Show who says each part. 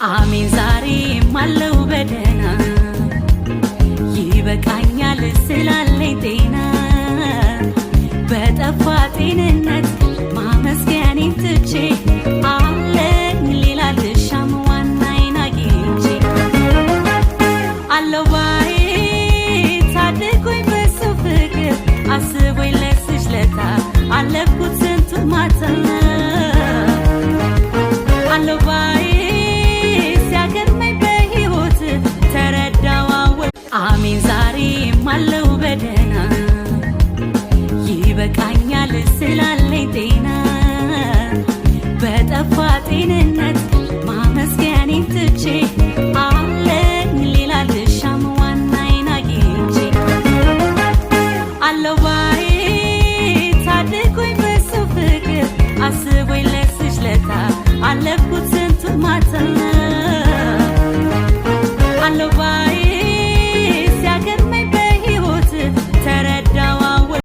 Speaker 1: አሜን ዛሬ ማለው በደና ይበቃኛል ስላለኝ ጤና በጠፋ ጤንነት ማመስገኔን ትቼ አለኝ ሌላ ልሻም ዋናዬን አግኝቼ አለው ባዬ ታድጎኝ በሱ ፍቅር አስቦኝ ለስሽ ለታ አለፍኩት ስንቱን ማታ አለው ባዬ ሲያገርመኝ በሕይወት ተረዳዋወ አሜን ዛሬ ማለው በደና ይበቃኛል ስላለኝ ጤና በጠፋ ጤንነት ማመስገኔን ትቼ አለኝ ሌላ ልሻም ዋናዬን አግኝቼ አለው ባዬ ታድጎኝ በሱ ፍቅር አስቦኝ ለስሽ ለታ አለፍኩት ስንቱን ማታ አለው